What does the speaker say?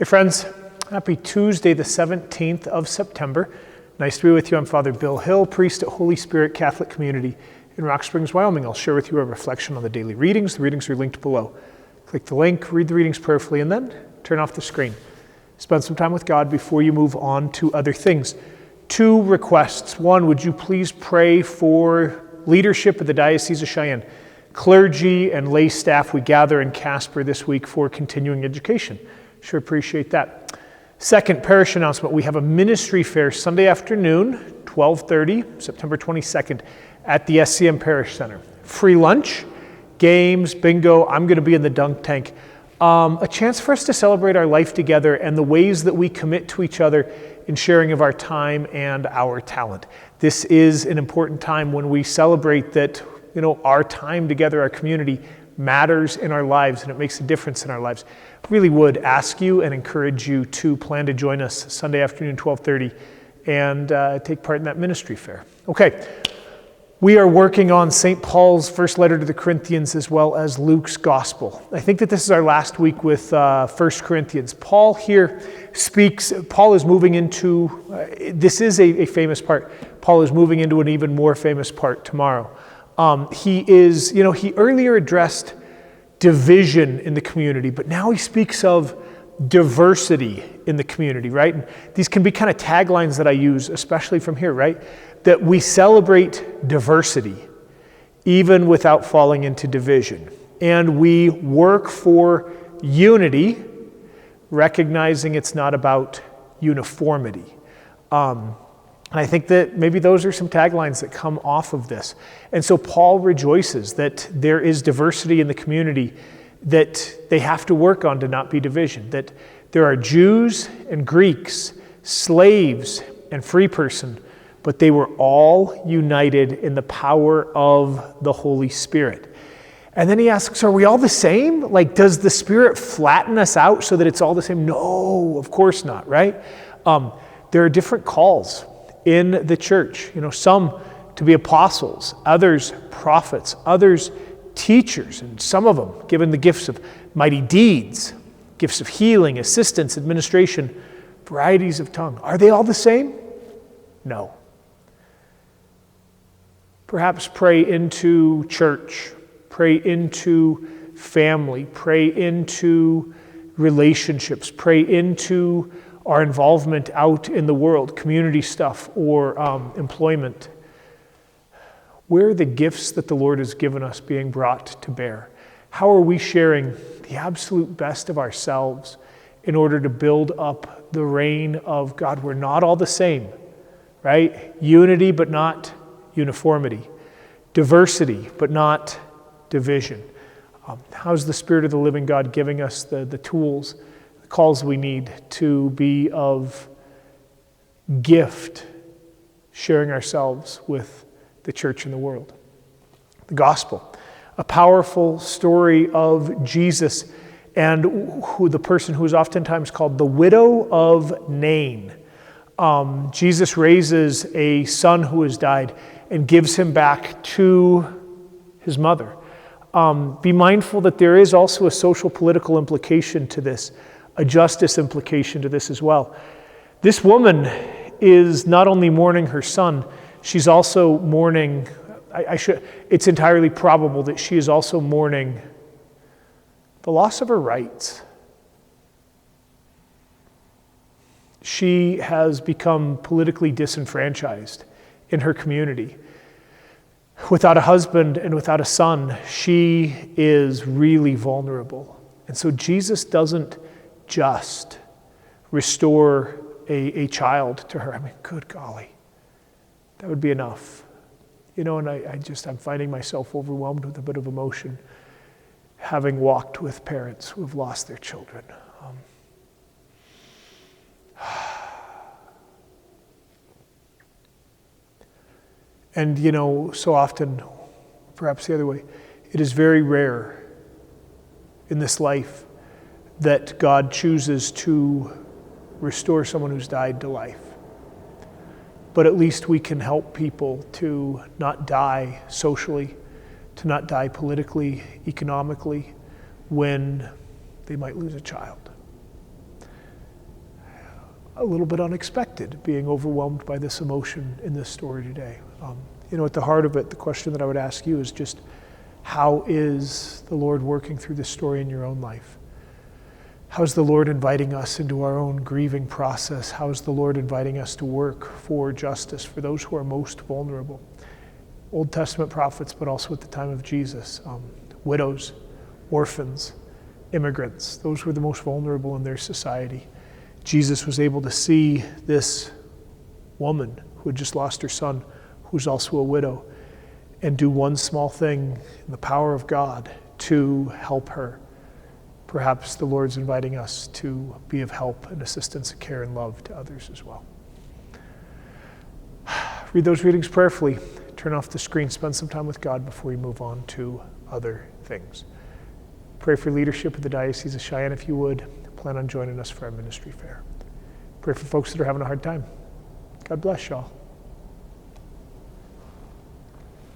Hey friends, happy Tuesday, the 17th of September. Nice to be with you. I'm Father Bill Hill, priest at Holy Spirit Catholic Community in Rock Springs, Wyoming. I'll share with you a reflection on the daily readings. The readings are linked below. Click the link, read the readings prayerfully, and then turn off the screen. Spend some time with God before you move on to other things. 2 requests. 1, would you please pray for leadership of the Diocese of Cheyenne? Clergy and lay staff, we gather in Casper this week for continuing education. Sure appreciate that. 2nd, parish announcement. We have a ministry fair Sunday afternoon, 12:30, September 22nd, at the SCM Parish Center. Free lunch, games, bingo. I'm going to be in the dunk tank. A chance for us to celebrate our life together and the ways that we commit to each other in sharing of our time and our talent. This is an important time when we celebrate that, our time together, our community matters in our lives and it makes a difference in our lives. Really would ask you and encourage you to plan to join us Sunday afternoon, 12:30, and take part in that ministry fair. Okay, we are working on St. Paul's first letter to the Corinthians as well as Luke's gospel. I think that this is our last week with 1 Corinthians. Paul here speaks, Paul is moving into, this is a famous part. Paul is moving into an even more famous part tomorrow. He earlier addressed division in the community, but now he speaks of diversity in the community, right? And these can be kind of taglines that I use, especially from here, right? That we celebrate diversity, even without falling into division. And we work for unity, recognizing it's not about uniformity. And I think that maybe those are some taglines that come off of this. And so Paul rejoices that there is diversity in the community that they have to work on to not be division, that there are Jews and Greeks, slaves and free person, but they were all united in the power of the Holy Spirit. And then he asks, are we all the same? Like, does the Spirit flatten us out so that it's all the same? No, of course not, right? There are different calls in the church, some to be apostles, others prophets, others teachers, and some of them given the gifts of mighty deeds, gifts of healing, assistance, administration, varieties of tongue. Are they all the same? No. Perhaps pray into church, pray into family, pray into relationships, pray into our involvement out in the world, community stuff or employment. Where are the gifts that the Lord has given us being brought to bear? How are we sharing the absolute best of ourselves in order to build up the reign of God? We're not all the same, right? Unity, but not uniformity. Diversity, but not division. How's the Spirit of the living God giving us the tools, calls we need to be of gift, sharing ourselves with the church and the world? The gospel, a powerful story of Jesus and the person who is oftentimes called the widow of Nain. Jesus raises a son who has died and gives him back to his mother. Be mindful that there is also a social political implication to this, a justice implication to this as well. This woman is not only mourning her son, she's also mourning, it's entirely probable that she is also mourning the loss of her rights. She has become politically disenfranchised in her community. Without a husband and without a son, she is really vulnerable. And so Jesus doesn't just restore a child to her. I mean, good golly, that would be enough. And I'm finding myself overwhelmed with a bit of emotion, having walked with parents who have lost their children. And so often, perhaps the other way, it is very rare in this life that God chooses to restore someone who's died to life. But at least we can help people to not die socially, to not die politically, economically, when they might lose a child. a little bit unexpected, being overwhelmed by this emotion in this story today. At the heart of it, the question that I would ask you is just, how is the Lord working through this story in your own life? How's the Lord inviting us into our own grieving process? How's the Lord inviting us to work for justice for those who are most vulnerable? Old Testament prophets, but also at the time of Jesus, widows, orphans, immigrants, those were the most vulnerable in their society. Jesus was able to see this woman who had just lost her son, who's also a widow, and do one small thing in the power of God to help her. Perhaps the Lord's inviting us to be of help and assistance and care and love to others as well. Read those readings prayerfully. Turn off the screen. Spend some time with God before you move on to other things. Pray for leadership of the Diocese of Cheyenne if you would. Plan on joining us for our ministry fair. Pray for folks that are having a hard time. God bless y'all.